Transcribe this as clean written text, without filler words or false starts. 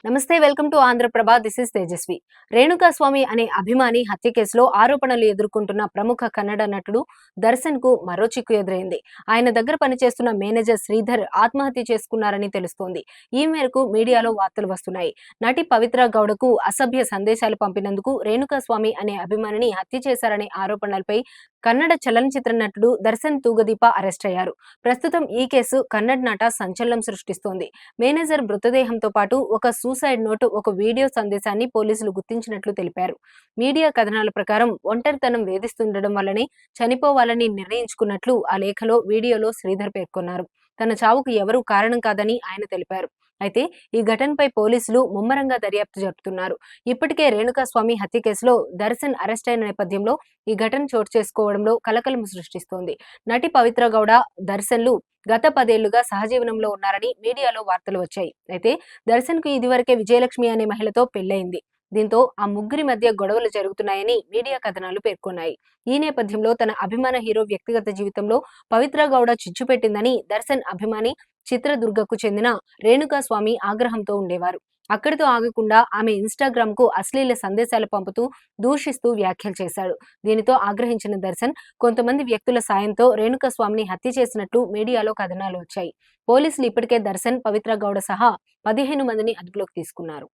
నమస్తే, welcome to Andhraprabha. This is Tejaswi. Renukaswamy అనే అభిమాని హత్య కేసులో ఆరోపణలు ఎదుర్కొంటున్న ప్రముఖ కన్నడ నటుడు దర్శన్ కు మరో చిక్కు ఎదురైంది. ఆయన దగ్గర పనిచేస్తున్న మేనేజర్ శ్రీధర్ ఆత్మహత్య చేసుకున్నారని తెలుస్తోంది. ఈ మేరకు మీడియాలో వార్తలు వస్తున్నాయి. నటి పవిత్ర గౌడకు అసభ్య సందేశాలు పంపినందుకు రేణుకాస్వామి అనే అభిమానిని హత్య చేశారనే ఆరోపణలపై కన్నడ చలనచిత్ర నటుడు దర్శన్ తూగదీప అరెస్ట్ అయ్యారు. ప్రస్తుతం ఈ కేసు కన్నడ నట సంచలనం సృష్టిస్తోంది. మేనేజర్ మృతదేహంతో పాటు ఒక సూసైడ్ నోట్, ఒక వీడియో సందేశాన్ని పోలీసులు గుర్తించినట్లు తెలిపారు. మీడియా కథనాల ప్రకారం ఒంటరితనం వేధిస్తుండడం వల్లనే చనిపోవాలని నిర్ణయించుకున్నట్లు ఆ లేఖలో, వీడియోలో శ్రీధర్ పేర్కొన్నారు. తన చావుకు ఎవరూ కారణం కాదని ఆయన తెలిపారు. అయితే ఈ ఘటనపై పోలీసులు ముమ్మరంగా దర్యాప్తు జరుపుతున్నారు. ఇప్పటికే రేణుకాస్వామి హత్య కేసులో దర్శన్ అరెస్ట్ అయిన నేపథ్యంలో ఈ ఘటన చోటు చేసుకోవడంలో కలకలం సృష్టిస్తోంది. నటి పవిత్ర గౌడ, దర్శన్లు గత 10 ఏళ్లుగా సహజీవనంలో ఉన్నారని మీడియాలో వార్తలు వచ్చాయి. అయితే దర్శన్ కు ఇదివరకే విజయలక్ష్మి అనే మహిళతో పెళ్లైంది. దీంతో ఆ ముగ్గురి మధ్య గొడవలు జరుగుతున్నాయని మీడియా కథనాలు పేర్కొన్నాయి. ఈ నేపథ్యంలో తన అభిమాన హీరో వ్యక్తిగత జీవితంలో పవిత్ర గౌడ చిచ్చు పెట్టిందని దర్శన్ అభిమాని చిత్రదుర్గకు చెందిన రేణుకాస్వామి ఆగ్రహంతో ఉండేవారు. అక్కడితో ఆగకుండా ఆమె ఇన్‌స్టాగ్రామ్ కు అశ్లీల సందేశాలు పంపుతూ, దూషిస్తూ వ్యాఖ్యలు చేశాడు. దీనితో ఆగ్రహించిన దర్శన్ కొంతమంది వ్యక్తుల సాయంతో రేణుకాస్వామిని హత్య చేసినట్లు మీడియాలో కథనాలు వచ్చాయి. పోలీసులు ఇప్పటికే దర్శన్, పవిత్ర గౌడ సహా 15 మందిని అదుపులోకి తీసుకున్నారు.